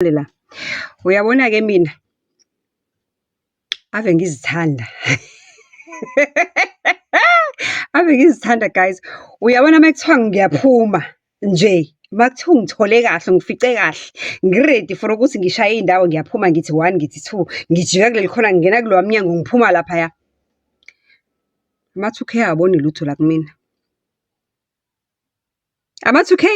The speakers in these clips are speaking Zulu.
ngihlale la. Uyabona ke mina ave ngizithanda. Ave ngizithanda guys. Uyabona makuthiwa ngiyaphuma nje, makuthiwa ngithole kahle, ngifice kahle, ngiready for ukuthi ngishaye indawo, ngiyaphuma ngithi 1 ngithi 2, ngijika kuleli khona ngingena kulowa mnyango ngiphuma lapha ya. Ama-2K awaboni lutho la kumina. Ama-2K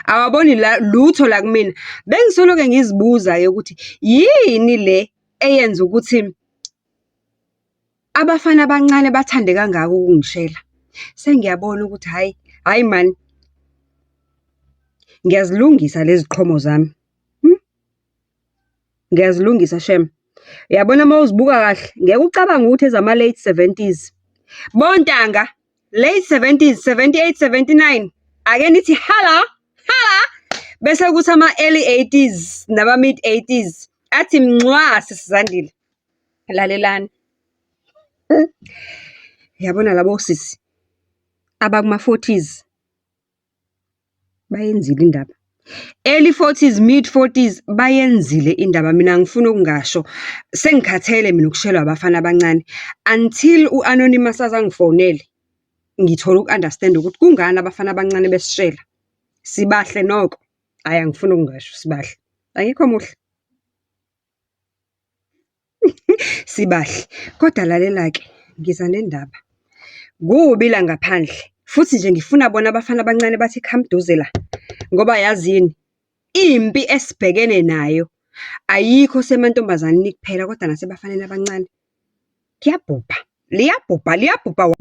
awaboni la lutho la kumina. Bengisoloke ngizibuza ke ukuthi yini le eyenza ukuthi abafana abancane bathande kangaka ukungishela. Sengiyabona ukuthi hayi man, ngiyazilungisa lezi qhomo zami. Ngiyazilungisa shem. Uyabona mawuzibuka kahle, ngeke ucabange ukuthi ezama late 70s. Bontanga, late 70s, 78, 79. Ake nithi hala. Bese kuthi ama early 80s naba mid 80s. Athi mncwa sisizandile. Lalelani. Yabona labo sisi abakuma 40s bayenzile indaba. Early 40s, mid 40s bayenzile indaba. Mina ngifuna ukungasho, sengikhathele mina ukushelwa abafana abancane until uAnonymous azangifonele ngithola ukunderstand ukuthi kungani abafana abancane besishela. Sibahle noko. Hayi angifuna ukungasho sibahle. Ayikho muhle. Sibahle. Kodwa lalela ke ngiza nendaba. Kubila ngaphandle. Futhi nje ngifuna bona abafana abancane bathi khamduze la. Ngoba yazini impi esibhekene nayo ayikho semantombazaneni kuphela kodwa nasebafaneni abancane. Kuyabhubha. Liyabhubha.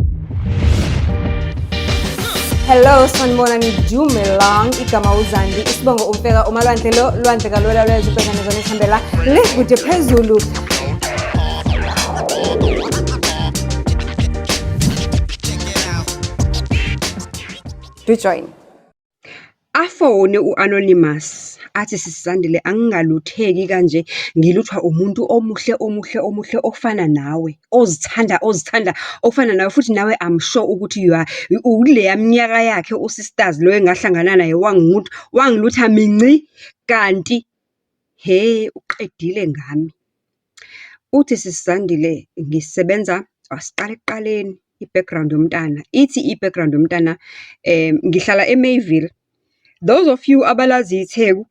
Hello, sanibona ngidumelang igama uZandi isibongo umfeka umalwandle lo lwandle kalola lwezibhekane zona sihambela lekude phezulu. Do join. Afone uAnonymous athi sisandile angingalutheki kanje, ngiluthwa umuntu omuhle ofana nawe, ozithanda ofana nawe, futhi nawe I'm sure ukuthi you are ule yaminyaka yakhe usisters lo engahlangana naye wangilutha minci kanti he uqedile ngami. Uthi sisandile ngisebenza asiqale ekuqaleni i-background yomntana. Ithi i-background yomntana ngihlala eMayville. Those of you abalazi iTheku,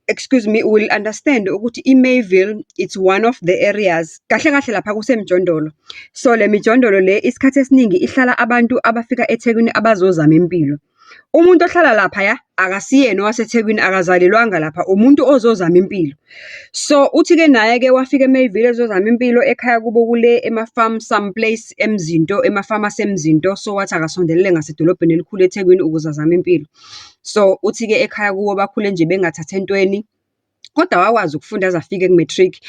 excuse me, will understand ukuthi iMayville it's one of the areas kahle lapha kuseMjondolo. So le Mijondolo le isikhathi esiningi ihlala abantu abafika eThekwini abazozama impilo. Umuntu ohlala lapha ya akasiyena waseThekwini, akazalelwanga lapha, umuntu ozozama impilo. So uthi ke naye ke wafika eMayville ezozama impilo ekhaya kubo kule emafarm someplace eMzinto, emafama semzinto. So wathi akasondelele ngasedolobheni elikhulu eThekwini ukuze azame impilo. So uthi ke ekhaya kuwo bakhule nje bengathatha entweni, kodwa wakwazi ukufunda azafike ku-matric.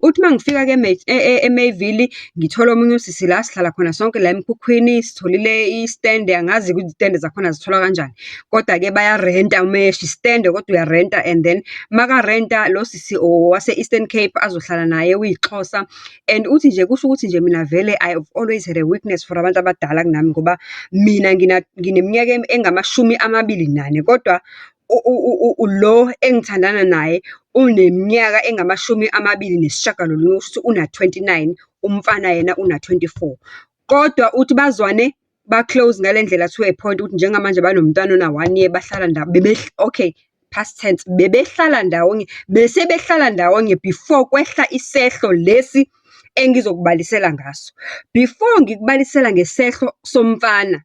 Uthi mangifika ke eMayville ngithola omunye usisi la sihlala khona sonke la emkhukhwini, sitholile i-stand, angazi ukuthi i-stand zakhona zithola kanjani, kodwa ke bayarenta umeshi stand kodwa uyarenta. And then maka renta lo sisi wase Eastern Cape azohlala naye uyixhosa. And uthi nje kusho ukuthi nje mina vele I have always had a weakness for abantu abadala kunami, ngoba mina ngineminyaka engamashumi 24 kodwa lo engithandana naye uneminyaka engamashumi 29, ukuthi una 29, umfana yena una 24. Kodwa uthi bazwane ba close ngalendlela to a point ukuthi njengamanje banomntwana ona 1 year bahlala ndawonye. Okay, past tense, bebehlala ndawonye, bese behlala ndawonye before kwehla isehlo lesi engizokubalisela ngaso. Before ngikubalisela ngesehlo somfana,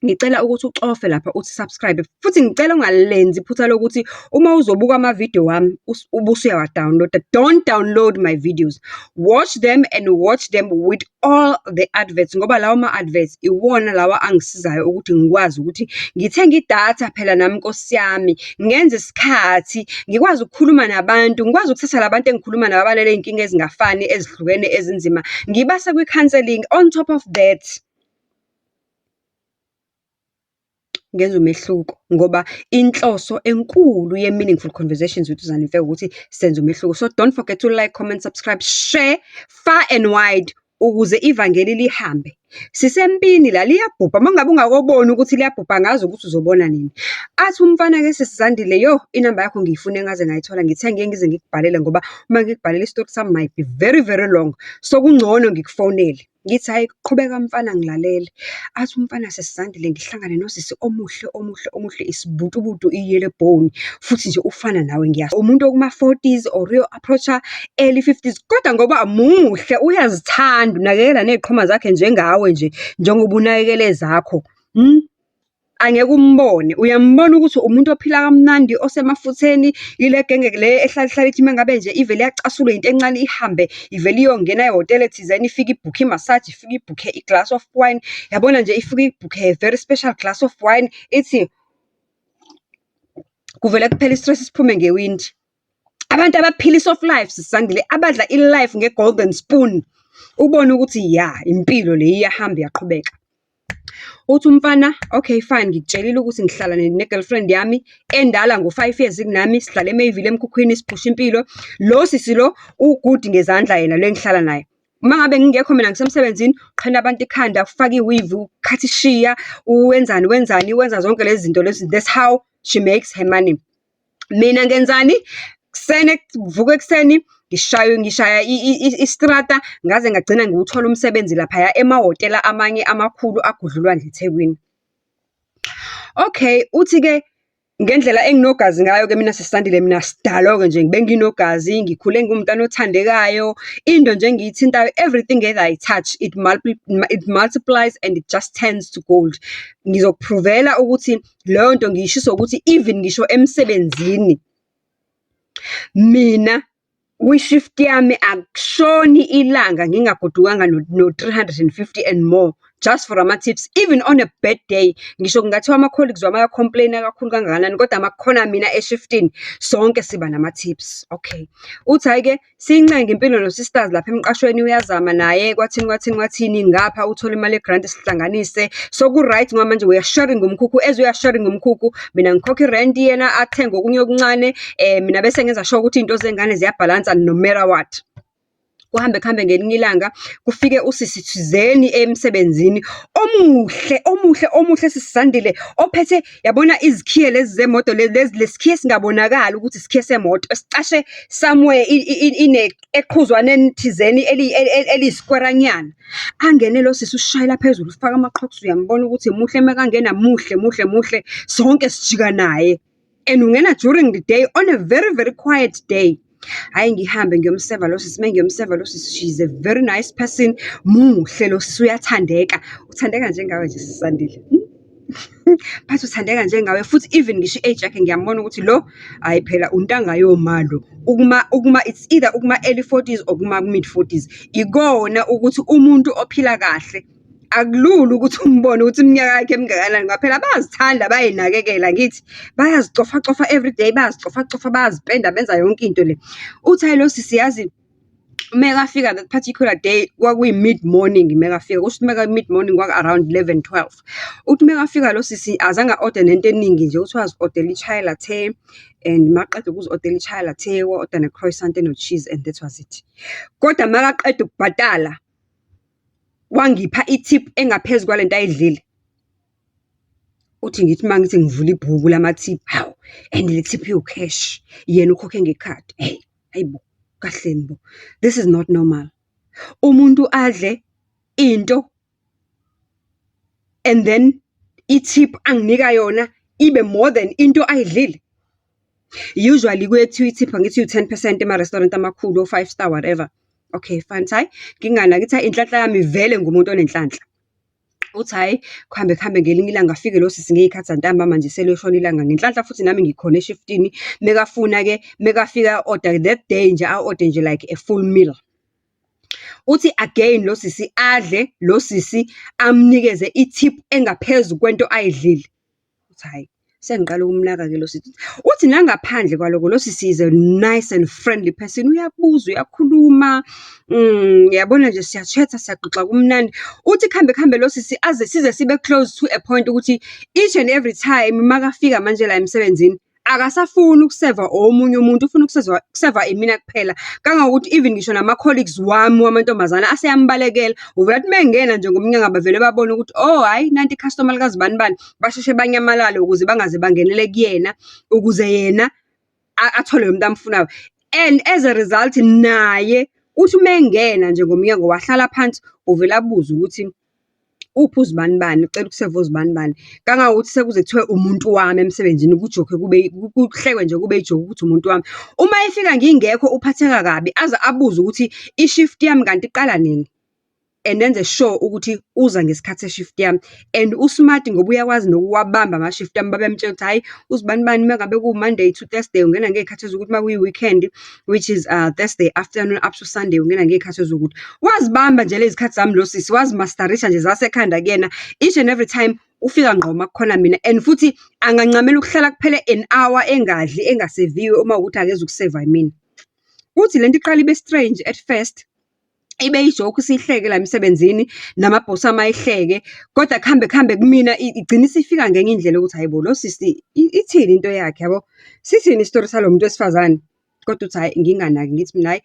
ngicela ukuthi ucofe lapha uthi subscribe, futhi ngicela ungalenzi iphutha lokuthi uma uzobuka ama video wami ubusuya download. Don't download my videos, watch them and watch them with all the adverts, ngoba lawo ma adverts iwona lawa angisizayo ukuthi ngikwazi ukuthi ngithenga idatha phela nami Nkosi yami, ngenze isikhathi, ngikwazi ukukhuluma nabantu, ngikwazi ukuthatha labantu engikhuluma nabo abalele inkinga ezingafani ezihlukene ezinzima, ngibasa kwi counseling. On top of that ngenza umehluko, ngoba inhloso enkulu ye Meaningful Conversations with uZandile ukuthi senze umehluko. So don't forget to like, comment, subscribe, share far and wide ukuze ivangeli lihambe. Sisempini la liyabhubha, mangabe ungakoboni ukuthi liyabhubha ngazi ukuthi uzobona nini. Athi umfana-ke sisizandile, yo inamba yakho ngiyifune ngaze ngayithola, ngithe ngeke ngize ngikubhalele ngoba uma ngikubhalela isitori sami might be very very long, so kungcono ngikufonele. Ngithi hayi qhubeka mfana ngilalele. Athi umfana sisizandile ngihlangane nosisi omuhle isibutubutu iyele bone futhi nje ufana nawe ngiyazi. Umuntu okuma-40s or approacha early 50s kodwa ngoba muhle uyazithanda unakekela neziqhoma zakhe njengawe nje njengoba unakekele ezakho. Angeke umbone, uyambona ukuthi umuntu ophila kamnandi osemafutheni, ile genge le ehlala ithi mangabe nje ivele yacasula into encane ihambe ivele iyongena ehhotela thizeni ifike ibhukhe imassage, ifike ibhukhe iglass of wine, yabona nje ifike ibhukhe a very special glass of wine, ithi kuvele kuphela istress siphume ngewindi. Abantu abaphila isoft life sisandile, abadla i-life nge-golden spoon, ubone ukuthi ya impilo le iyahamba iyaqhubeka. Uthi umfana okay fine, ngikutshelile ukuthi ngihlala ne-girlfriend yami endala ngo5 years kunami, sihlala eMayville emkhukhwini siphusha impilo. Lo sisi lo ugood ngezandla yena lo engihlala naye. Uma ngabe ngingekho mina ngisemsebenzini, uqhela abantu ikhanda, ufaka iweave, ukhathi ishiya, wenza zonke lezi zinto lezi. That's how she makes her money. Mina ngenzani? Kusene kuvuka ekseni ngishaya istrata ngaze ngagcina ngiwuthola umsebenzi lapha emahhotela amanye amakhulu agudlulwa eThekwini. Okay, uthi-ke ngendlela enginogazi ngayo ke mina sisandile, mina sidalo-ke nje ngibe nginogazi, ngikhule ngumntwana othandekayo, into nje engiyithintayo, everything that I touch it multiplies and it just turns to gold. Ngizokuprovela ukuthi leyo nto ngiyishiso ukuthi even ngisho emsebenzini mina kwi-shift yami akushoni ilanga ngingagodukanga no-350 and more just for ama-tips. Even on a bad day, ngisho kungathiwa ama-colleagues wami aya-complain kakhulu kangakanani kodwa makukhona mina eshiftini sonke siba nama-tips. Okay, uthi hayi-ke siyincenga impilo no-sisters lapha emqashweni, uyazama naye kwathini ngapha uthola imali ye-grant sihlanganise, so ku-right ngoba manje uya-sharing umkhukhu, as uya-sharing umkhukhu mina ngikhokha i-rent yena athenge okunye okuncane, mina bese ngenza sure ukuthi iy'nto zengane ziyabhalansa no matter what. Kuhambe ngelinye ilanga kufike usisi thizeni emsebenzini omuhle sisandile, ophethe yabona izikhiye lezi zemoto lesikhiye singabonakala ukuthi isikhiye semoto esicashe somewhere eqhuzwaneni thizeni eliyisikweranyana. Angene lo sisi ushayela phezulu ufaka amaqhokusi, uyambona ukuthi muhle mekangena muhle sonke sijika naye, and ungena during the day on a very very quiet day. Hayi ngihambe ngiyomseva lo sisi, ngiyomseva lo sisi, she is a very nice person, muhle lo sisi, uyathandeka. Uthandeka njengawe nje sisandile. But uthandeka njengawe futhi even ngisho i-age yakhe ngiyambona ukuthi lo hayi phela untanga yomalo. It's either early 40s or mid 40s. Ikona ukuthi umuntu ophila kahle akulula ukuthi umbone ukuthi iminyaka yakhe emngakanani ngoba phela bayazithanda, bayinakekela, ngithi bayazicofa everyday, bayazicofa bayazipenda, benza yonke into le. Uthi hayi lo sisi yazi mekafika that particular day kwakuyi mid morning, mekafika kusho meka mid morning kwaku around 11-12. Uthi mekafika lo sisi azange order nento eningi nje, uthi wazi-order i-chai latte and maqeda ukuzi-order i-chai latte wa-order ne-croissant no cheese and that was it. Kodwa makaqeda ukubhatala wangipha i-tip engaphezu kwalento ayidlile. Uthi ngithi mangithi ngivula ibhuku lama-tip, hawu, and le tip iwu-cash, yena ukhokhe ngekhadi. Hey, hayibo, kahleni bo, this is not normal. Umuntu adle into and then i-tip anginika yona ibe more than into ayidlile. Usually kwethu i-tip angithi u-10% ema-restaurant amakhulu, 5-star whatever. Okay fine, hayi ngingana ngithi inhlanhla yami vele ngumuntu onenhlanhla. Uthi hayi kuhambe ngelinye ilanga afike lo sisi ngeyikhathi zantamba manje selishona ilanga ngenhlanhla futhi nami ngikhona eshiftini. Mekafika order that day nje a-order nje like a full meal. Uthi again lo sisi adle, lo sisi amnikeze i-tip engaphezu kwento ayidlile. Uthi hayi sengiqala ukumnaka ke lo sisi. Uthi nangaphandle kwaloko lo sisi is a nice and friendly person, uyabuza, uyakhuluma, yabona nje siyachatha, siyaxoxa kumnandi. Uthi khambe lo sisi aze size sibe close to a point ukuthi each and every time makafika manje la emsebenzini akasafuni ukuseva omunye umuntu, ufuna ukuseva imina kuphela. Kangangokuthi even ngisho nama-colleagues wami wamantombazana aseyambalekela. Uvela athi mengena nje ngomnyango bavele babone ukuthi hhayi nanti ikhastoma likazi bani bani, basheshe banyamalale ukuze bangaze bangenele kuyena, ukuze yena athole lo muntu amfunayo. And as a result naye uthi uma engena nje ngomnyango wahlala phansi, uvele abuze ukuthi uphi uzibani bani, ucela ukuseva uzibani bani. Kangangokuthi sekuze kuthiwe umuntu wami emsebenzini, kuhlekwe nje kube ijoke ukuthi umuntu wami. Uma efika ngingekho uphatheka kabi, aze abuze ukuthi i-shift yami kanti iqala nini, and enze sure ukuthi uza ngesikhathi se-shift yami. And usmart ngoba uyakwazi nokuwabamba ama-shift yami, babemtshela ukuthi hhayi uzibani bani uma ngabe ku-Monday to Thursday ungena ngey'khathi ezukuthi uma kuyi-weekend, which is Thursday afternoon up to Sunday ungena ngey'khathi ezukuthi. Wazibamba nje lezi khathi zami lo sisi, wazimasterisha nje zasekhanda kuyena. Each and every time ufika ngqoma kukhona mina, and futhi angancamela ukuhlala kuphele an hour engadli engaseviwe uma ukuthi akeze ukuseva mina. Uthi lento iqala ibe strange at first, ibe ijoke sihleke la emsebenzini, namabhosi amayihleke, kodwa kuhambe kumina igcina isifika ngenye indlela ukuthi hayibo lo sisi ithini into yakhe yabo, sithini isitori salo muntu wesifazane. Kodwa uthi hayi nginganaki, ngithi mina hayi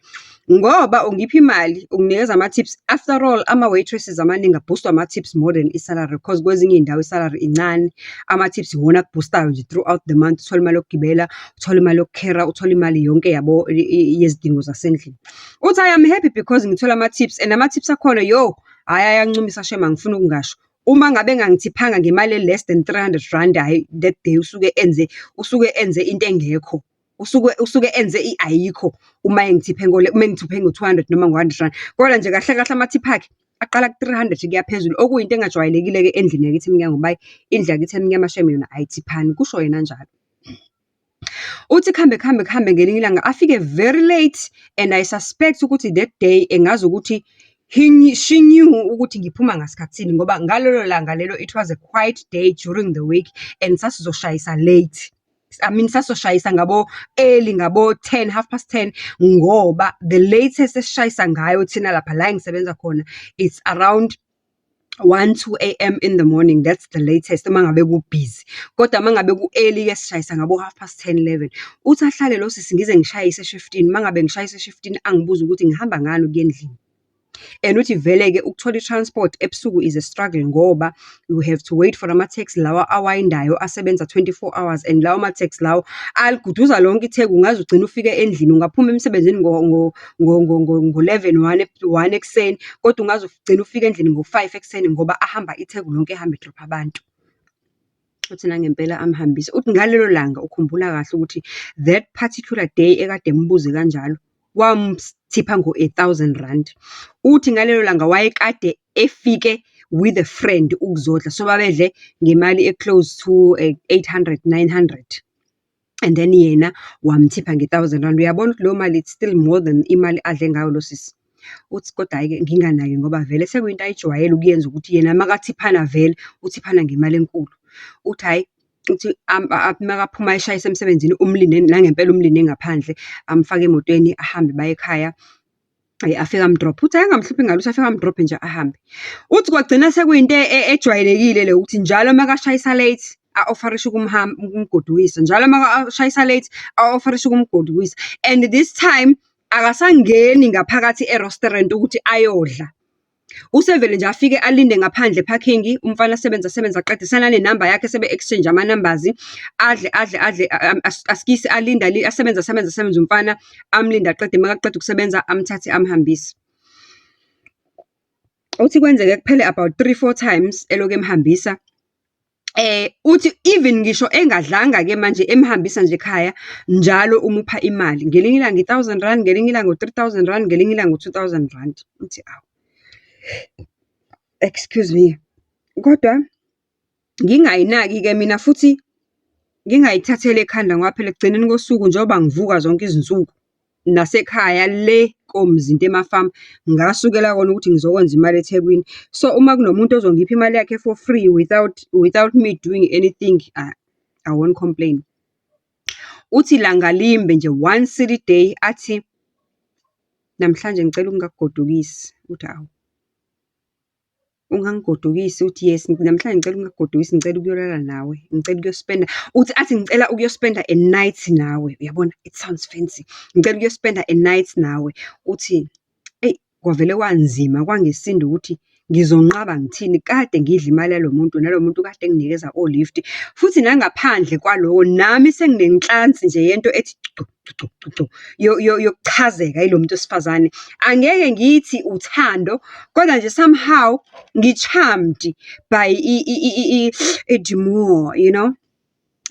ngoba ungiphi imali unginikeza ama-tips. After all ama-waitresses amaningi abhustwa ama-tips more than i-salary, because kwezinye iy'ndawo i-salary incane, ama-tips iwona akubhustayo nje throughout the month. Uthole imali yokugibela, uthole imali yokukhera, uthole imali yonke yabo yezidingo zasendlini. Uthi I am happy because ngithola ama-tips, and ama-tips akhona hhayi ayancumisa shema, ngifuna ukungasho. Uma ngabe ngangithiphanga ngemali e-less than 300 rand, hhayi that day usuke enze into engekho. Usuke enze ayikho uma engithiphe ngo-200 noma ngo-100 rand. Kodwa nje kahle kahle amathiphi akhe aqala ku-300 kuya phezulu, okuyinto engajwayelekile-ke endlini yakithi emnyama, ngoba indlu yakithi emnyama shame yona ayithiphani, kusho yena njalo. Uthi kuhambe ngelinye ilanga afike very late, and I suspect ukuthi that day engazi ukuthi she knew ukuthi ngiphuma ngasikhathini, ngoba ngalelo langa lelo it was a quiet day during the week, and sasizoshayisa late. Sasoshayisa ngabo early, ngabo 10, 10:30, ngoba the latest esishayisa ngayo thina lapha la engisebenza khona, it's around 1-2 a.m. in the morning. That's the latest uma ngabe ku-busy. Kodwa uma ngabe ku-early-ke sishayisa ngabo 10:30, 11. Uthi ahlale lo sisi ngize ngishayise e-shiftini, uma ngabe ngishayise e-shiftini angibuze ukuthi ngihamba ngani ukuya endlini. And uthi vele-ke ukuthola i-transport ebusuku is a struggle, ngoba you have to wait for ama-taxi lawa awayindayo asebenza 24 hours, and lawo ama-taxi lawo aliguduza lonke itheku. Ungaze ugcine ufike endlini, ungaphuma emsebenzini ngo-11, 1 ekuseni, kodwa ungaze ugcine ufike endlini ngo-5 ekuseni, ngoba ahamba itheku lonke, ehamba edropha abantu. Uthi nangempela amhambise. Uthi ngalelo langa ukhumbula kahle ukuthi that particular day ekade mbuze kanjalo wamthipha ngo-8,000 rand. Uthi ngalelo langa wayekade efike with a friend ukuzodla, so babedle ngemali e-close to 800, 900, and then yena wamthipha nge-1,000 rand. Uyabona ukuthi leyo mali it's still more than imali adle ngayo lo sisi. Uthi kodwa hhayi-ke nginganaki, ngoba vele sekuyinto ayijwayele ukuyenza, ukuthi yena makathiphana vele uthiphana ngemali enkulu. Uthi hhayi, uthi makaphuma eshayisa emsebenzini umlinde, nangempela umlinde ngaphandle, amfake emotweni ahambe baye ekhaya, afike amdrophe. Uthi angamhluphi ngalutho, afike amdrophe nje ahambe. Uthi kwagcina sekuyinto ejwayelekile le, ukuthi njalo makashayisa late a-offerishe ukumgodukisa, njalo makashayisa late a-offerishe ukumgodukisa. And this time akasangeni ngaphakathi e-restaurant ukuthi ayodla. Usevele nje afike alinde ngaphandle parking, umfana asebenza aqedisana nenamba yakhe, sebe-exchange ama-numbers, adle askisi alinda asebenza umfana amlinde aqede, makaqeda ukusebenza amthathe amhambise. Uthi kwenzeke kuphele about 3-4 times eloku emhambisa. Uthi even ngisho engadlanga-ke manje emhambisa nje ekhaya, njalo umupha imali, ngelinye ilanga 1,000 rand, ngelinye ilanga 3,000 rand, ngelinye ilanga 2,000 rand. Uthi awu, excuse me, kodwa ngingayinaki-ke mina, futhi ngingayithatheli ekhanda, ngoba phela ekugcineni kosuku njengoba ngivuka zonke izinsuku nasekhaya le komzinto emafamu, ngasukela kona ukuthi ngizokwenza imali eThekwini. So uma kunomuntu ozongipha imali yakhe for free without me doing anything, I won't complain. Uthi langa limbe nje, one silly day, athi namhlanje ngicela ukungagodukisi. Uthi awu, ungangigodukisi uthi yes namhlanje ngicela ungagodukisi ngicela ukuyolala nawe ngicela ukuyospenda uthi athi ngicela ukuyospenda a night nawe uyabona it sounds fancy ngicela ukuyospenda a night nawe uthi kwavele kwanzima kwangesinda ukuthi ngizonqaba ngithini kade ngidla imali yalo muntu nalo muntu kade enginikeza o-lift futhi nangaphandle kwaloko nami senginenhlansi nje yento ethi yokuchazeka yilo muntu wesifazane angeke ngithi uthando kodwa nje somehow ngi-charmed by i-demure you know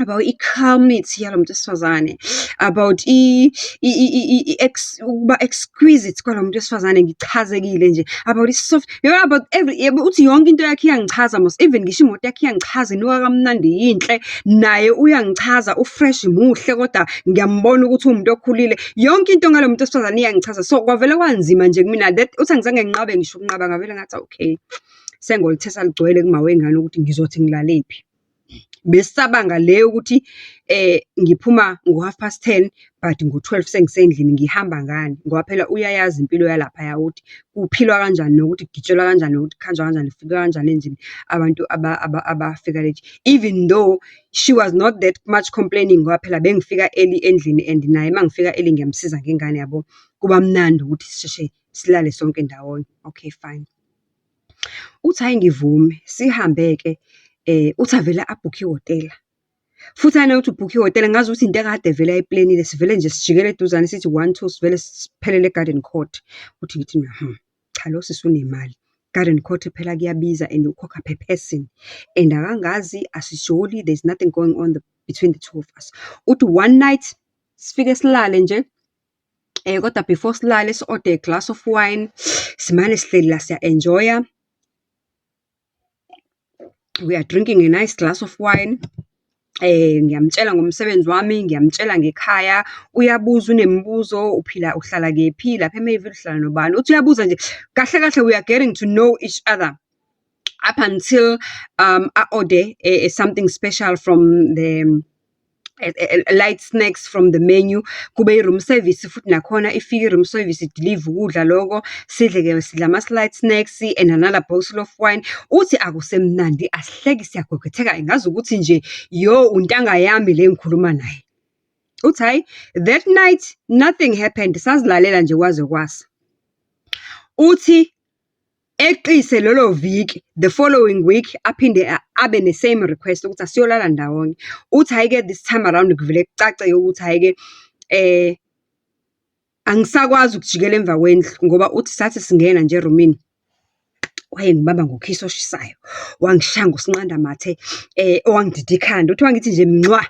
about i-calmness yalo muntu wesifazane about ukuba exquisite kwalo muntu wesifazane ngichazekile nje about i-soft about uthi yonke into yakhe iyangichaza mos even ngisho imoto yakhe iyangichaza inuka kamnandi yinhle naye uyangichaza ufresh muhle kodwa ngiyambona ukuthi umuntu okhulile yonke into ngalo muntu wesifazane iyangichaza so kwavele kwanzima nje kumina that uthi angizange nginqabe ngisho ukunqaba ngavele ngathi okay sengolithesa ligcwele kumawengane ukuthi ngizothi ngilalephi besabanga leyo ukuthi ngiphuma ngo10:30 but ngo12 sengisendlini ngihamba ngani ngoba phela uyayazi impilo yalapha ya ukuthi kuphilwa kanjani nokuthi kugitshelwa kanjani nokuthi khanjwa kanjani fika kanjani endlini abantu abafika late even though she was not that much complaining ngoba phela bengifika early endlini and naye mangifika early ngiyamsiza ngengane yabo kuba mnandi ukuthi sisheshe silale sonke ndawonye okay fine uthi hayi ngivume sihambe ke uthi avele abhukhe ihhotela futhi uthi ubhukhe ihhotela ngazi ukuthi into ekade vele ayiplanile sivele nje sijikele eduzane sithi 1-2 sivele siphelele eGarden Court uthi ngithi cha lo sisunemali Garden Court phela kuyabiza and ukhokha per person and akangazi asijoli there's nothing going on between the two of us uthi one night sifike silale nje kodwa before silale si-order a glass of wine simane sihleli la siya enjoya we are drinking a nice glass of wine ngiyamtshela ngomsebenzi wami ngiyamtshela ngekhaya uyabuza unembuzo uhlala kephi lapha eMayville uhlala nobani uthi uyabuza nje kahle kahle we are getting to know each other up until order something special from the light snacks from the menu kube room service futhi nakhona ifike room service deliver ukudla lokho sidla ama light snacks and another bottle of wine uthi akusemnandi asihleki siyagogetheka ngazi ukuthi nje untanga yami le ngikhuluma naye uthi hayi that night nothing happened sazilalela nje kwaze kwasa uthi eqise lolo viki the following week aphinde abe ne same request ukuthi asiyolala ndawonye uthi hayike this time around kuvele kucace ukuthi hayike angisakwazi ukujikela emva kwendlu ngoba uthi sathi singena nje roomini wayengibamba ngokhiso oshisayo wangishaya ngosinqanda mathe owangidida ikhanda uthi wangithi nje mncwa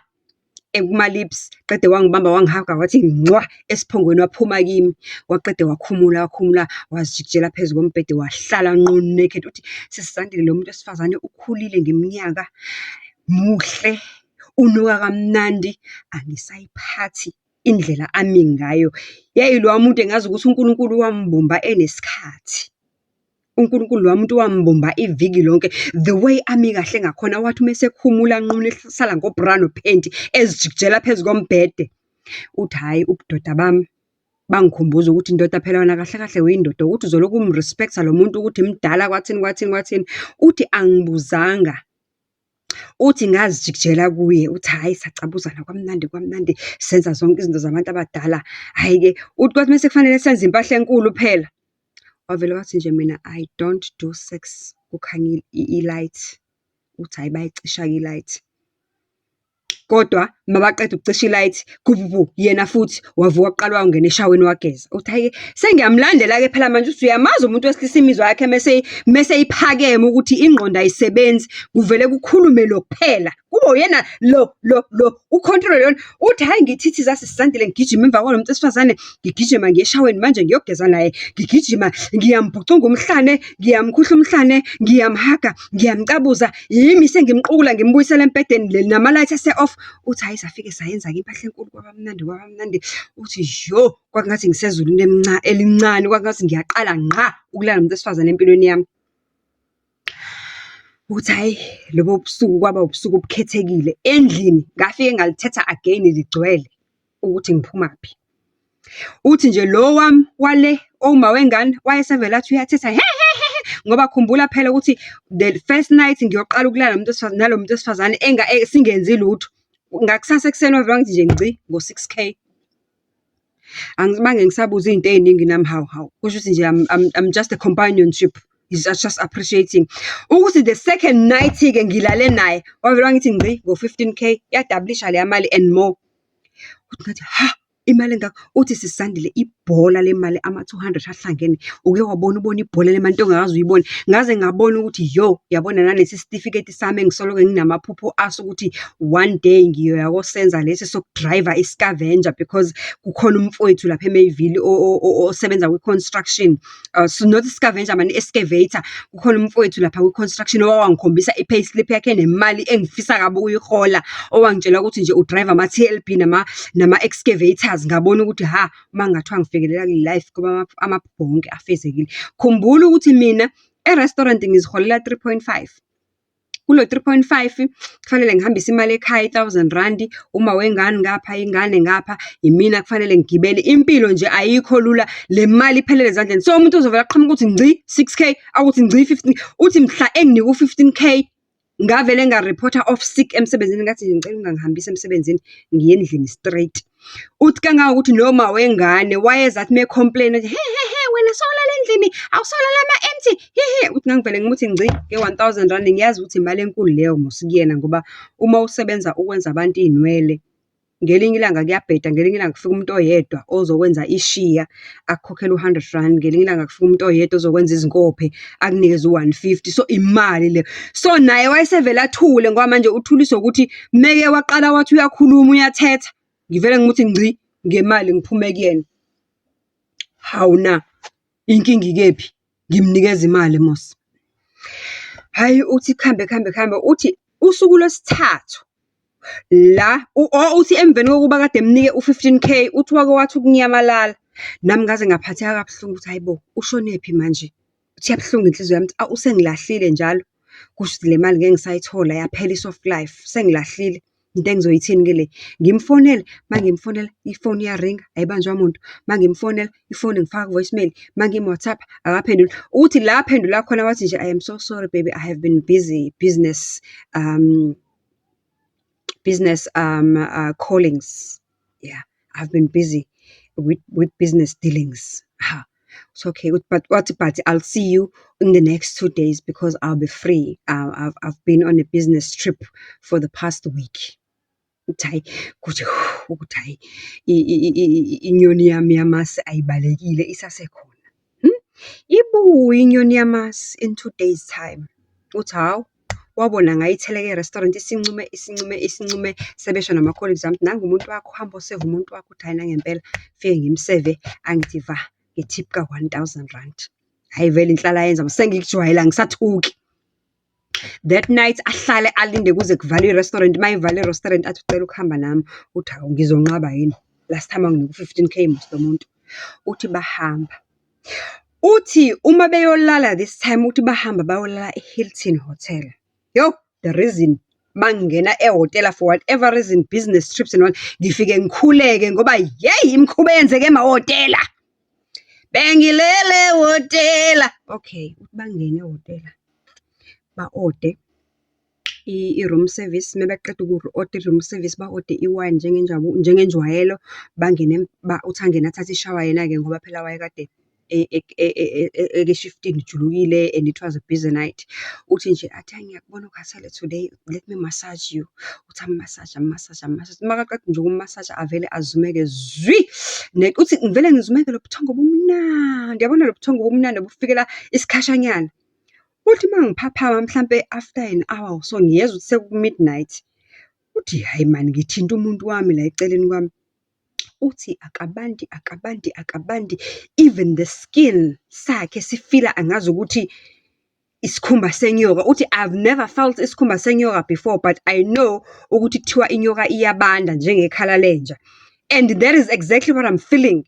kuma lips qede wangibamba wangihaga wathi ngcwa esiphongweni waphuma kimi waqede wakhumula wazijikela phezulu kombhede wahlala nqunu naked uthi sesisandile lo muntu wesifazane ukhulile ngeminyaka muhle unuka kamnandi angisayiphathi indlela ami ngayo yayilo umuntu engazi ukuthi uNkulunkulu wambumba enesikhathi uNkulunkulu wamuntu wambumba iviki lonke the way ami kahle ngakhona wathi mesekhumula nqunu esala ngobrano paint ezijikela phezulu kombhede uthi hayi ubudoda bami bangikhumbuza ukuthi indoda phela wena kahle kahle uyindoda ukuthi uzoloku umrespecta lo muntu ukuthi imdala kwathini uthi angibuzanga uthi ngazijikela kuye uthi hayi sacabuzana kwamnandi senza zonke izinto zabantu abadala hayi ke uthi kwathi mase kufanele senze impahla enkulu phela wavele wathi nje mina I don't do sex kukhanya i-light uthi hayi bayicisha i-light kodwa mabaqeda ukucisha i-light kububu yena futhi wavuka kuqala wangena eshaweni wageza uthi hayi sengiyamlandela ke phela manje uthi uyamazi umuntu wesilisa imizwa yakhe mase iphakeme ukuthi ingqondo ayisebenzi kuvele kukhulume lokuphela kube yena lo ucontrol yona uthi hayi ngithithi zasisandile ngigijima emva kwalo muntu esifazane ngigijima ngiyeshaweni manje ngiyogeza naye ngigijima ngiyambhucunga umhlane ngiyamkhuhla umhlane ngiyamhaga ngiyamcabuza yimi sengimqukula ngimbuyisela empedeni nama light ase off uthi hayi safike sayenza ke impahla enkulu kwabamnandi uthi kwakungathi ngisezulwini elincane kwakungathi ngiyaqala ngqa ukulala umuntu esifazane empilweni yami uthi hayi lobo busuku kwaba ubusuku obukhethekile endlini ngafike ngalithetha again ligcwele ukuthi ngiphumaphi uthi nje lo wami wale oma wengane wayesevela athi uyathetha ngoba khumbula phela ukuthi the first night ngiyoqala ukulala nalo muntu wesifazane singenzi lutho. Ngakusasa ekuseni wavela ngithi nje ngci ngo-6K. Angibange ngisabuza izinto eziningi nami hawu. Kusho ukuthi nje I'm just a companionship. He's just appreciating. Ukuthi the second night-ke ngilale naye, wavela ngithi ngci ngo-15K, yadablisha leya mali and more. Uthi ngathi imali engaka, uthi sisandile ibhola lemali ama-200 ahlangene. Uke wabona ibhola lemanto ongakazi uyibone. Ngaze ngabona ukuthi yabona nalesi certificate sami engisoloke nginamaphupho aso ukuthi one day ngiyoya kosenza lesi sokudriver iscavenger because kukhona umfowethu lapha eMayville osebenza kwi-construction. So not iscavenger man, excavator. Kukhona umfowethu lapha kwi-construction owangikhombisa i-payslip yakhe nemali engifisa kabi ukuyihola, owangitshela ukuthi nje udriver ama-TLB nama-excavators. Ngabona ukuthi mangathiwa ngifikelela life kuba amaphupho wonke afezekile. Khumbula ukuthi mina e-restaurant ngiziholela 3.5. Kulo 3.5 kufanele ngihambise imali ekhaya 1,000 rand, uma wengane ngapha, ingane ngapha, imina kufanele ngigibele. Impilo nje ayikho lula, le mali iphelele ezandleni. So umuntu uzovela aqhamuka ukuthi ngci 6K, akuthi ngci 15, uthi mhla enginika u-15K ngavele ngareporta off sick emsebenzini, ngathi ngicela ungangihambisa emsebenzini ngiye endlini straight. Uthi kangangokuthi noma wengane wayezathi me-complain ethi wena sowulala endlini, awusolala ama-empty, uthi ngangivele ngimuthi ngci nge-1,000 rand. Ngiyazi ukuthi imali enkulu leyo musikuyena, ngoba uma usebenza ukwenza abantu iy'nwele, ngelinye ilanga kuyabheda, ngelinye ilanga kufika umuntu oyedwa ozokwenza ishiya akukhokhela u-100 rand, ngelinye ilanga kufika umuntu oyedwa ozokwenza izinkophe akunikeze u-150. So imali leyo. So naye wayesevele athule, ngoba manje uthuliswa ukuthi meke waqala wathi uyakhuluma uyathetha, ngivele ngimuthi ngci ngemali ngiphume kuyena. Hawu na, inkinga ikephi? Ngimnikeza imali mos. Hayi uthi khambe, uthi usuku lwesithathu la uthi emveni kokuba kade emnike u-15K, uthi wake wathi ukunyamalala. Nami ngaze ngaphatheka kabuhlungu ukuthi hayibo, ushonephi manje? Uthi yabuhlungu inhliziyo yami, usengilahlile njalo. Kusho ukuthi le mali ngeke ngisayithola, yaphela i-soft life, sengilahlile. Into engizoyithini ke le? Ngimfonela, mangimfonela ifoni iyaringa ayibanjwa umuntu, mangimfonela ifoni ngifaka voicemail, mangim-WhatsApp akaphenduli. Uthi la aphendula khona wathi nje I am so sorry baby, I have been busy, business callings. Yeah, I've been busy with business dealings. It's okay, but I'll see you in the next 2 days because I'll be free. I've been on a business trip for the past week. Uthi hayi inyoni yami yamasi ayibalekile isasekhona. Ibuye inyoni yamasi in 2 days time. Uthi hawu, wabona ngayitheleke e-restaurant isincume sebesho nama-colleagues ami, nangu umuntu wakho, hamba oseve umuntu wakho. Uthi hayi nangempela fike ngimseve, angithi nge-tip ka-1,000 rand. Hayi vele inhlala yenza sengikujwayela ngisathuki. That night ahlale alinde kuze kuvalwe i-restaurant. Mayivalwe i-restaurant athi ucela ukuhamba nami. Uthi hawu ngizonqaba yini, last time anginika u-15K mos lo muntu. Uthi bahamba, uthi uma beyolala this time, uthi bahamba bayolala e-Hilton Hotel. The reason bangena ehotela for whatever reason, business trips and all, ngifike ngikhuleke ngoba imikhuba eyenzeke emahotela. Bengilele hotela. Okay, uthi bangene ehotela, ba-ode i-room service. Mebaqeda uku-order i-room service, ba-ode iwine njengenjwayelo. Bangene uthi angena athathe ishawa yena-ke, ngoba phela wayekade eke-shiftini ijulukile and it was a busy night. Uthi nje athi ngiyakubona ukhathele today, let me massage you. Uthi amassage. Makaqeda nje ukumassage avele azumeke zwi. Uthi ngivele ngizumeke lo buthongo bomnandi, yabona lo buthongo bomnandi bufikela isikhashanyana. Uthi mangiphaphama mhlambe after an hour so ngiyezwa ukuthi seku-midnight. Uthi hayi man, ngithinta umuntu wami la eceleni kwami. Uthi akabandi, even the skin sakhe sifila angazi ukuthi isikhumba senyoka. Uthi I've never felt isikhumba senyoka before, but I know ukuthi kuthiwa inyoka iyabanda njengekhala lenja, and that is exactly what I'm feeling.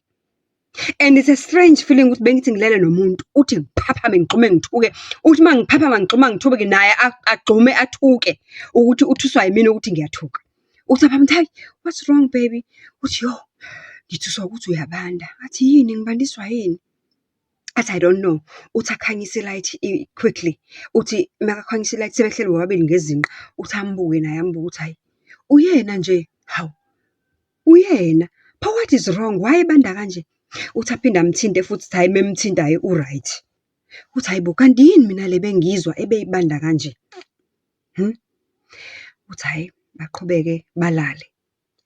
And it's a strange feeling ukuthi bengithi ngilele nomuntu. Uthi ngiphaphame ngigqume ngithuke. Uthi mangiphaphama ngigxuma ngithuke naye agqume athuke ukuthi uthuswa yimina ukuthi ngiyathuka. Uthi apha what's wrong baby? Uthi ngithuswa ukuthi uyabanda. Athi yini, ngibandiswa yini? athi I don't know. Uthi akhanyise ilight quickly. Uthi makakhanyisa ilight sebehleli bobabili ngezinqa. Uthi ambuke naye ambuke uthi hayi uyena nje. Hawu. Uyena. Pho what is wrong? Why ebanda kanje? Uthi aphinde amthinte futhi hayi memthintayo uright. Uthi hayibo kanti yini mina le bengizwa ebeyibanda kanje. Uthi hayi baqhubeke balale.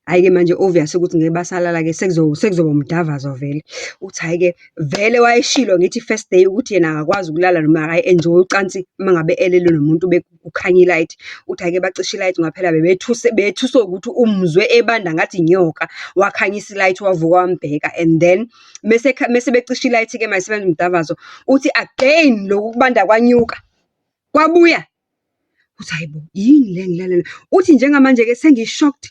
Hayi ke manje obvious ukuthi ngeke basalala ke sekuzoba umdavazo vele. Uthi hayi ke vele wayeshilo ngithi first day ukuthi yena akakwazi ukulala noma akayi-enjoy ucansi mangabe elele nomuntu bekukhanya ilight. Uthi hayi ke bacisha ilight ngaphela bethuswe ukuthi umzwe ebanda ngathi inyoka wakhanyisa ilight wavuka wambheka and then mese becisha ilight ke manje sebenza umdavazo. Uthi again lokubanda kwanyuka. Kwabuya. Uthi hayibo yini le ngilalela. Uthi njengamanje ke sengishocked.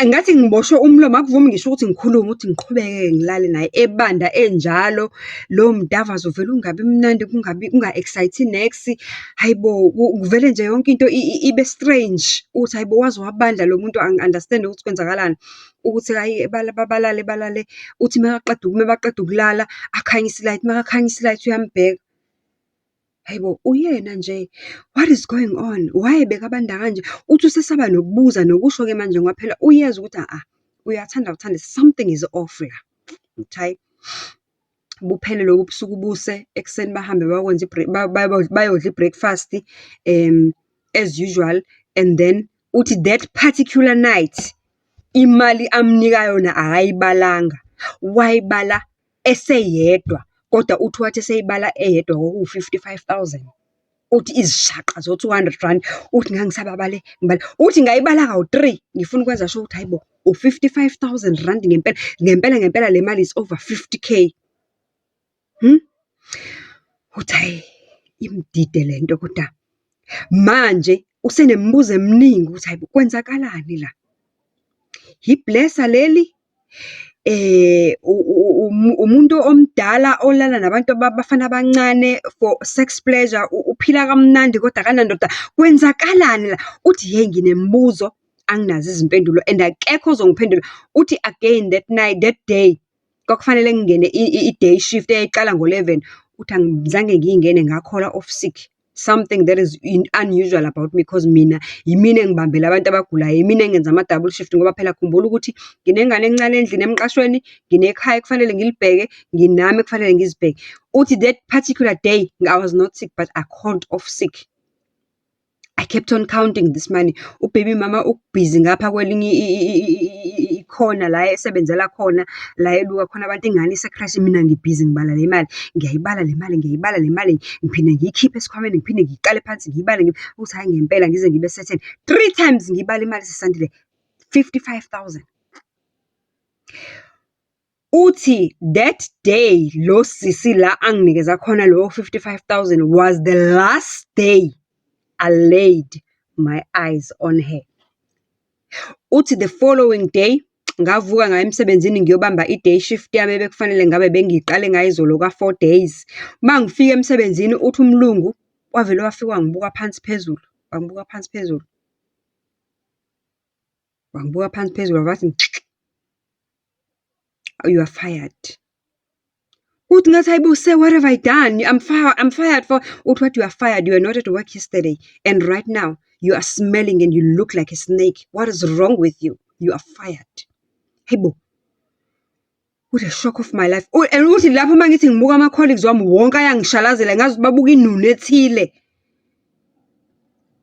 Ngathi ngiboshwe umlomo akuvumi ngisho ukuthi ngikhulume ukuthi ngiqhubeke ngilale naye ebanda enjalo lo mdavazo vele ungabi mnandi kunga-excite next. Hayibo kuvele nje yonke into ibe strange. Uthi hayibo waze wabandla lo muntu angi-understand ukuthi kwenzakalani. Ukuthi hayi balale. Uthi mabaqeda ukulala akhanyisa ilight makakhanyisa ilight uyambheka. Hayibo uyena nje. What is going on? Why bekabanda kanje? Uthi usesaba nokubuza nokusho ke manje ngoba phela uyeza ukuthi uyathanda something is off la. Okay. Buphele lokhu busuku buse ekseni bahambe bakwenza bayodla ibreakfast as usual and then uthi that particular night imali amnika yona akayibalanga. Wayibala eseyedwa. Kodwa uthi wathi eseyibala eyedwa kwaku-55,000. Uthi izishaqa zo-200 rand. Uthi ngangisababale ngibala. Uthi ngayibala kawu-3 ngifuna ukwenza sure ukuthi hayibo u-55,000 rand ngempela le mali is over 50k. Uthi hayi imdide lento kodwa manje usenemibuzo eminingi ukuthi hayibo kwenzakalani la. Yiblessa leli umuntu omdala olala nabantu abafana abancane for sex pleasure uphila kamnandi kodwa kanandoda kwenzakalani la. Uthi hey nginemibuzo anginazo izimpendulo and akekho ozongiphendula. Uthi again that day kwakufanele ngingene i-day shift eyayiqala ngo-11. Uthi angizange ngiyingene ngakhola off sick. Something that is unusual about me because mina yimina engibambela abantu abagulayo yimina engenza ama-double shift ngoba phela khumbula ukuthi nginengane encane endlini emqashweni nginekhaya kufanele ngilibheke nginami kufanele ngizibheke. Uthi that particular day I was not sick but I called off sick. I kept on counting this money. Ubaby mama ubusy ngapha kwelinye ikhona la esebenzela khona la eluka khona abantu ingane isecrash mina ngibhizi ngibala le mali. Ngiyayibala le mali ngiphinde ngiyikhiphe esikhwameni ngiphinde ngiyiqale phansi ngiyibale uthi hayi ngempela ngize ngibe certain 3 times ngibala imali sesandile 55,000. Uthi that day lo sisi la anginikeza khona lo 55,000 was the last day I laid my eyes on her. Uthi the following day ngavuka ngaye emsebenzini ngiyobamba i-day shift yami bekufanele ngabe bengiyiqale ngayizolo ka4 days. Mangifika emsebenzini uthi umlungu wavele wafika wangibuka phansi phezulu. Wangibuka phansi phezulu wathi you are fired. Uthi ngathi hayibo sir what have I done? I'm fired for. Uthi what you are fired? You were not at work yesterday and right now you are smelling and you look like a snake. What is wrong with you? You are fired. Hayibo. What a shock of my life. And uthi lapho mangithi ngibuka ama-colleagues wami wonke ayangishalazela ngazi babuka inunu ethile.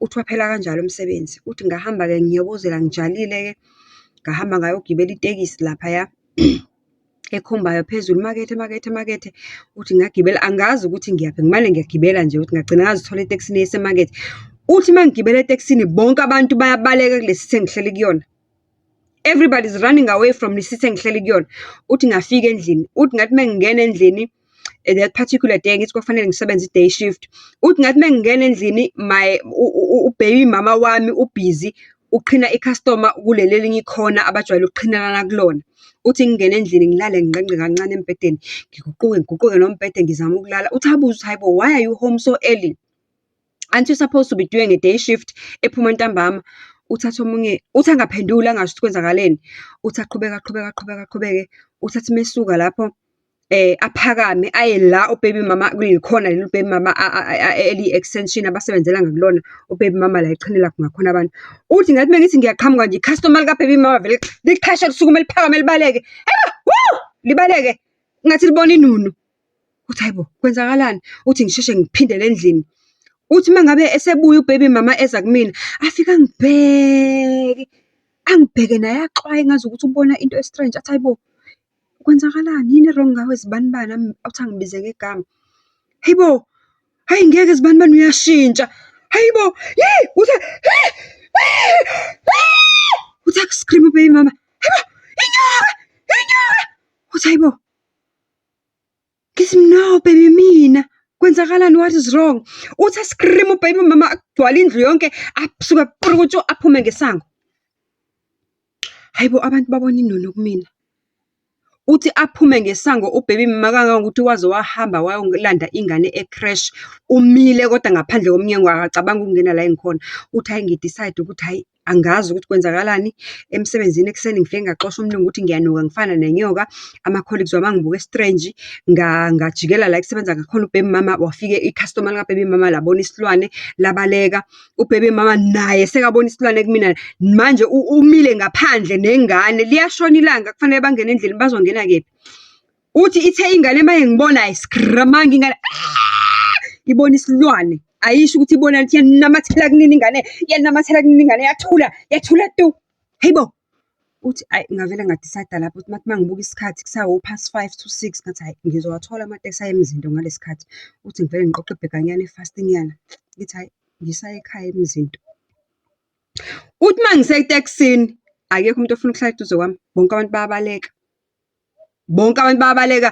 Uthi waphela kanjalo umsebenzi. Uthi ngahamba ke ngiyobozela ngijalile ke. Ngahamba ngayogibela itekisi lapha ya. Ekhombayo phezulu makethe. Uthi ngagibela angazi ukuthi ngiyaphi ngimane ngiyagibela nje ukuthi ngagcina ngazithola etekisini esemakethe. Uthi mangigibela etekisini bonke abantu bayabaleka kulesi sengihleli kuyona. Everybody is running away from the seat engihleli kuyona. Uthi ngafika endlini. Uthi ngathi mengingena endlini that particular day ngithi kufanele ngisebenze i-day shift. Uthi ngathi mengingena endlini ubaby mama wami ubusy uqhina icustomer kuleli elinye ikhona abajwayele ukuqhinelana kulona. Uthi ngingena endlini ngilale ngiqenqe kancane embedeni ngiguquke nombhede ngizama ukulala. Uthi abuza ukuthi hayibo why are you home so early? Aren't you supposed to be doing a day shift ephuma ntambama? Uthatha omunye uthi angaphendula angasho ukuthi kwenzakaleni. Uthi aqhubeka. Uthi athi mesuka lapho aphakame aye la ubaby mama kulikhona leli baby mama eli-extension abasebenzela ngakulona ubaby mama la echinela ngakhona abantu. Uthi ngathi mengithi ngiyaqhamuka nje i-customer lika-baby mama vele liqhashe lisukume liphakame libaleke. Libaleke ngathi libona inunu. Uthi hayibo kwenzakalani? Uthi ngisheshe ngiphindele endlini. Uthi mangabe esebuya ubaby mama eza kumina afike angibheke naye axwaye ngazukuthi ubona into e-strange athi hayibo kwenzakalani yini wrong ngawe zibanibani awuthi angibize ngegama. Hayibo hayi ngeke zibanibani uyashintsha. Hayibo uthi uthi aku-scream ubaby mama. Hayibo inyoka. Uthi hayibo ngithi no baby mina kwenzakalani, what is wrong? Uthi scream ubaby mama agcwala indlu yonke asuka qhurukutshu aphume ngesango. Hayibo abantu babona inono kumina. Uthi aphume ngesango ubaby mama kangangokuthi waze wahamba wayolanda ingane e-crash umile kodwa ngaphandle komnyango akacabanga ukungena la engikhona. Uthi hayi ngidecide ukuthi hayi angazi ukuthi kwenzakalani emsebenzini ekuseni ngifike ngaxosha umlungu ukuthi ngiyanuka ngifana nenyoka. Ama-colleagues wami angibuke strange ngajikela la kusebenza ngakhona ubaby mama wafike i-customer lika-baby mama labona isilwane labaleka. Ubaby mama naye sekabona isilwane kumina manje umile ngaphandle nengane liyashona ilanga kufanele bangene endlini bazongena kephi. Uthi ithe ingane maye ngibona ayiscreamanga ingane ibona isilwane. Ayisho ukuthi ibona lithi yanamathela kunini ingane yathula tu. Hayibo uthi ayi ngavele ngadecide lapho ukuthi mathi mangibuka isikhathi kusawu-5:30 to 6 ngathi hayi ngizowathola amateksi aya eMzinto ngalesi sikhathi. Uthi ngivele ngiqoqe ibheganyana e-fasting-nyana ngithi hayi ngisaya ekhaya eMzinto. Uthi mangisetekisini akekho umuntu ofuna ukuhlala eduze kwami, bonke abantu bayabaleka. Bonke abantu bayabaleka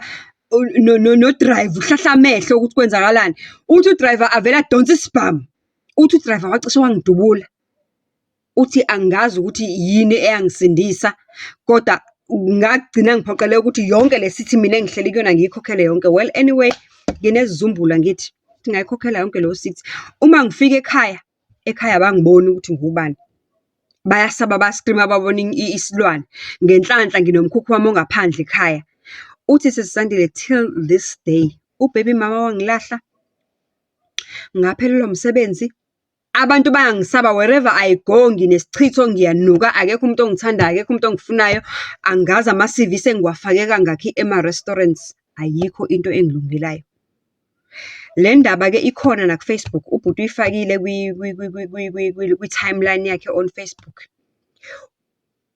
no-driver uhlahla amehlo ukuthi kwenzakalani. Uthi u-driver avele adonse isibhamu. Uthi u-driver wacishe wangidubula. Uthi angazi ukuthi yini eyangisindisa kodwa ngagcina ngiphoqeleke ukuthi yonke le sithi mina engihleli kuyona ngiyikhokhele yonke. Well anyway nginezizumbula ngithi ngayikhokhela yonke leyo sithi. Uma ngifika ekhaya bangiboni ukuthi ngubani. Bayasaba bascreama babona isilwane. Ngenhlanhla nginomkhukhu wami ongaphandle ekhaya. Uthi sesisandile till this day ubaby mama wangilahla ngaphelelwa umsebenzi. Abantu bayangisaba wherever I go, nginesichitho ngiyanuka, akekho umuntu ongithandayo, akekho umuntu ongifunayo. Angazi ama-CV sengiwafake kangakhi ema-restaurants, ayikho into engilungelayo. Le ndaba-ke ikhona naku-Facebook, ubhuti uyifakile kwi-timeline yakhe on Facebook.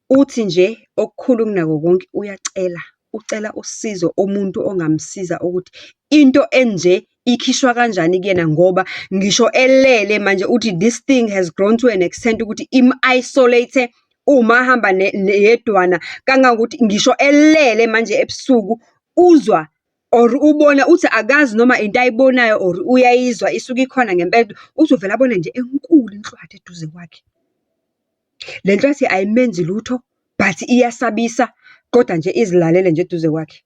Uthi nje okukhulu kunako konke ucela usizo omuntu ongamsiza ukuthi into enje ikhishwa kanjani kuyena ngoba ngisho elele manje uthi this thing has grown to an extent ukuthi im-isolate uma ahamba yedwana kangangokuthi ngisho elele manje ebusuku uzwa or ubona uthi akazi noma into ayibonayo or uyayizwa isuke ikhona ngempela. Uthi uvela abone nje enkulu inhlwathi eduze kwakhe. Le nhlwathi ayimenzi lutho but iyasabisa kodwa nje izilalele nje eduze kwakhe.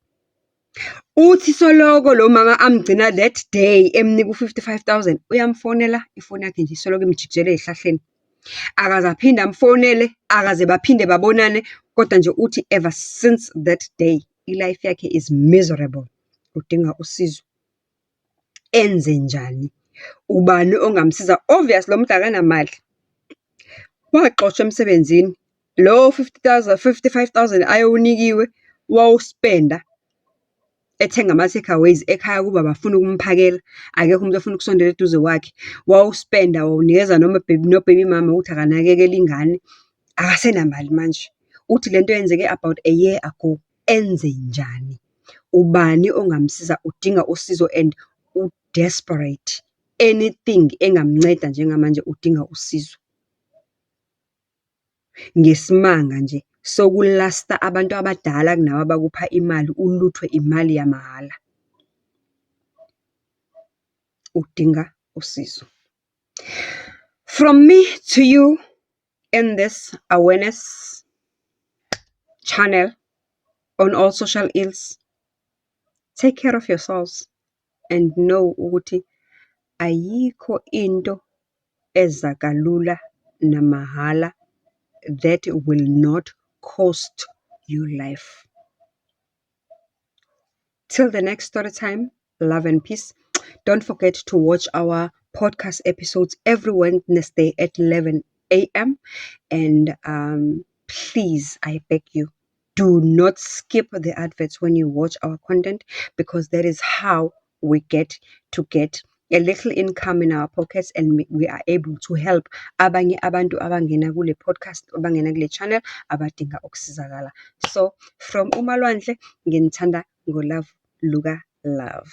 Uthi soloko lo mama amgcina that day emnika u-55,000 uyamfonela ifoni yakhe nje soloko imjikijela ezihlahleni. Akaze aphinde amfonele, akaze baphinde babonane kodwa nje uthi ever since that day i-life yakhe is miserable. Udinga usizo. Enze njani? Ubani ongamsiza? Obvious lo muntu akanamali. Waxoshwa emsebenzini. Lo 55,000 ayewunikiwe wawuspenda ethenga ama-takeaways ekhaya kuba bafuna ukumphakela. Akekho umuntu ofuna ukusondela eduze kwakhe. Wawuspenda wawunikeza no-baby mama ukuthi akanakekele ingane. Akasenamali manje. Uthi lento yenzeke about a year ago. Enze njani? Ubani ongamsiza? Udinga usizo and u-desperate. Anything engamnceda njengamanje udinga usizo. Ngesimanga nje sokulasta abantu abadala kunawo abakupha imali uluthwe imali yamahhala. Udinga usizo. From me to you in this awareness channel on all social ills, take care of yourselves and know ukuthi ayikho into eza kalula namahala that will not cost you life. Till the next story time, love and peace. Don't forget to watch our podcast episodes every Wednesday at 11 a.m. And please, I beg you, do not skip the adverts when you watch our content, because that is how we get a little income in our pockets, and we are able to help abanye abantu abangena kule podcast, abangena kule channel, abadinga ukusizakala. So from uMalwandle, nginithanda ngolove, Luka love.